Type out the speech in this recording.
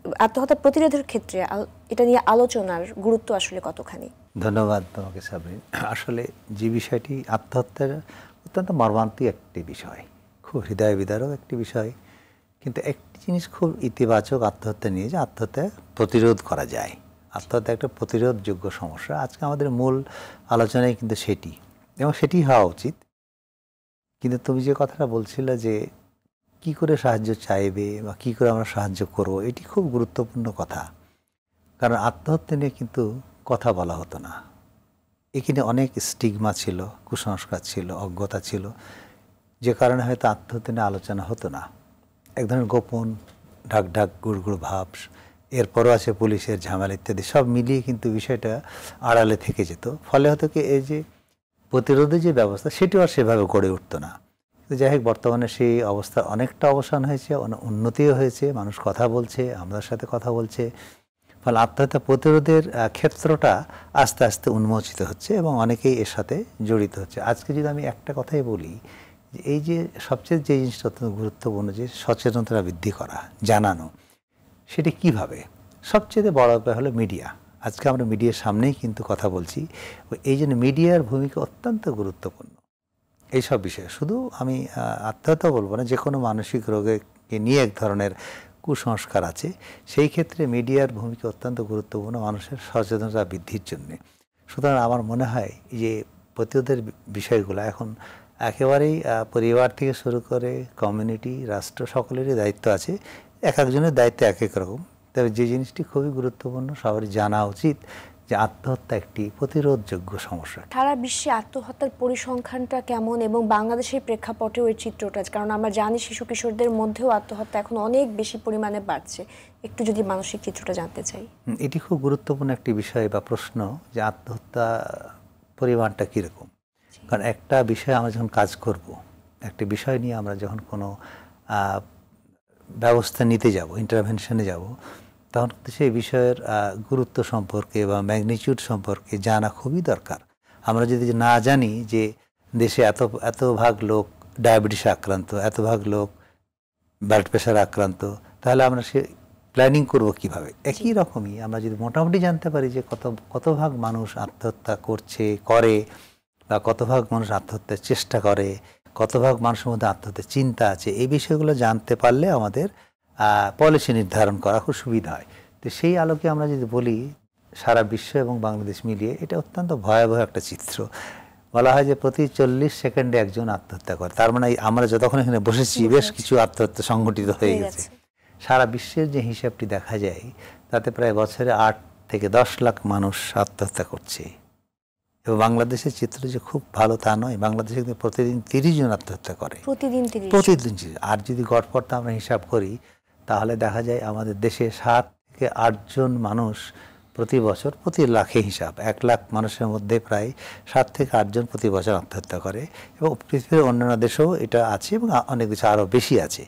আত্মহত্যা প্রতিরোধের ক্ষেত্রে এটা নিয়ে আলোচনার গুরুত্ব আসলে কতখানি? ধন্যবাদ তোমাকে সাবরিন। আসলে যে বিষয়টি আত্মহত্যার অত্যন্ত মর্মান্তিক একটি বিষয়, খুব হৃদয় বিদারক একটি বিষয়, কিন্তু একটি জিনিস খুব ইতিবাচক আত্মহত্যা নিয়ে যে আত্মহত্যা প্রতিরোধ করা যায়। আত্মহত্যা একটা প্রতিরোধযোগ্য সমস্যা। আজকে আমাদের মূল আলোচনায় কিন্তু সেটি, এবং সেটি হওয়া উচিত। কিন্তু তুমি যে কথাটা বলছিলে যে কি করে সাহায্য চাইবে বা কী করে আমরা সাহায্য করব, এটি খুব গুরুত্বপূর্ণ কথা। কারণ আত্মহত্যা নিয়ে কিন্তু কথা বলা হতো না। এখানে অনেক স্টিগমা ছিল, কুসংস্কার ছিল, অজ্ঞতা ছিল, যে কারণে হয়তো আত্মহত্যা নিয়ে আলোচনা হতো না। এক ধরনের গোপন ঢাক ঢাক গুড়গুড় ভাব, এরপরও আছে পুলিশের ঝামেলা ইত্যাদি, সব মিলিয়ে কিন্তু বিষয়টা আড়ালে থেকে যেত। ফলে হতো কি, এই যে প্রতিরোধের যে ব্যবস্থা সেটিও আর সেভাবে গড়ে উঠতো না। যাই হোক, বর্তমানে সেই অবস্থা অনেকটা অবসান হয়েছে, অনেক উন্নতিও হয়েছে, মানুষ কথা বলছে, আমাদের সাথে কথা বলছে। ফলে আত্মহত্যা প্রতিরোধের ক্ষেত্রটা আস্তে আস্তে উন্মোচিত হচ্ছে এবং অনেকেই এর সাথে জড়িত হচ্ছে। আজকে যদি আমি একটা কথাই বলি, যে এই যে সবচেয়ে যে জিনিসটা অত্যন্ত গুরুত্বপূর্ণ, যে সচেতনতা বৃদ্ধি করা, জানানো, সেটি কিভাবে? সবচেয়ে বড় ব্যাপার হলো মিডিয়া। আজকে আমরা মিডিয়ার সামনেই কিন্তু কথা বলছি, এই জন্য মিডিয়ার ভূমিকা অত্যন্ত গুরুত্বপূর্ণ এইসব বিষয়ে। শুধু আমি আত্মহত্যা বলবো না, যে কোনো মানসিক রোগকে নিয়ে এক ধরনের কুসংস্কার আছে, সেই ক্ষেত্রে মিডিয়ার ভূমিকা অত্যন্ত গুরুত্বপূর্ণ মানুষের সচেতনতা বৃদ্ধির জন্যে। সুতরাং আমার মনে হয় যে প্রতিরোধের বিষয়গুলো এখন একেবারেই পরিবার থেকে শুরু করে কমিউনিটি, রাষ্ট্র, সকলেরই দায়িত্ব আছে। এক একজনের দায়িত্ব এক এক রকম। তবে যে জিনিসটি খুবই গুরুত্বপূর্ণ, সবারই জানা উচিত যে আত্মহত্যা একটি প্রতিরোধযোগ্য সমস্যা। সারা বিশ্বে আত্মহত্যার পরিসংখ্যানটা কেমন এবং বাংলাদেশের প্রেক্ষাপটেও এর চিত্রটা, কারণ আমরা জানি শিশু কিশোরদের মধ্যেও আত্মহত্যা এখন অনেক বেশি পরিমাণে বাড়ছে, একটু যদি মানসিক চিত্রটা জানতে চাই। এটি খুব গুরুত্বপূর্ণ একটি বিষয় বা প্রশ্ন, যে আত্মহত্যা পরিমাণটা কীরকম। কারণ একটা বিষয়ে আমরা যখন কাজ করব, একটা বিষয় নিয়ে আমরা যখন কোনো ব্যবস্থা নিতে যাব, ইন্টারভেনশনে যাব, তখন কিন্তু সেই বিষয়ের গুরুত্ব সম্পর্কে বা ম্যাগনিচিউড সম্পর্কে জানা খুবই দরকার। আমরা যদি না জানি যে দেশে এত ভাগ লোক ডায়াবেটিসে আক্রান্ত, এত ভাগ লোক ব্লাড প্রেশার আক্রান্ত, তাহলে আমরা সে প্ল্যানিং করব কিভাবে? একই রকমই আমরা যদি মোটামুটি জানতে পারি যে কত ভাগ মানুষ আত্মহত্যা করে, বা কত ভাগ মানুষ আত্মহত্যার চেষ্টা করে, কত ভাগ মানুষের মধ্যে আত্মহত্যার চিন্তা আছে, এই বিষয়গুলো জানতে পারলে আমাদের পলিসি নির্ধারণ করা খুব সুবিধা হয়। তো সেই আলোকে আমরা যদি বলি, সারা বিশ্ব এবং বাংলাদেশ মিলিয়ে এটা অত্যন্ত ভয়াবহ একটা চিত্র। বলা হয় যে প্রতি 40 সেকেন্ডে একজন আত্মহত্যা করে। তার মানে আমরা যতক্ষণ এখানে বসেছি, বেশ কিছু আত্মহত্যা সংঘটিত হয়ে গেছে। সারা বিশ্বের যে হিসাবটি দেখা যায়, তাতে প্রায় বছরে 8 থেকে 10 লাখ মানুষ আত্মহত্যা করছে। এবং বাংলাদেশের চিত্র যে খুব ভালো তা নয়। বাংলাদেশে কিন্তু প্রতিদিন 30 জন আত্মহত্যা করে, প্রতিদিন। আর যদি গড়পড়তা আমরা হিসাব করি, তাহলে দেখা যায় আমাদের দেশে 7 থেকে 8 জন মানুষ প্রতি বছর, প্রতি লাখে হিসাব 1 লাখ মানুষের মধ্যে প্রায় 7 থেকে 8 জন প্রতি বছর আত্মহত্যা করে। এবং পৃথিবীর অন্যান্য দেশেও এটা আছে এবং অনেক দেশে আরও বেশি আছে।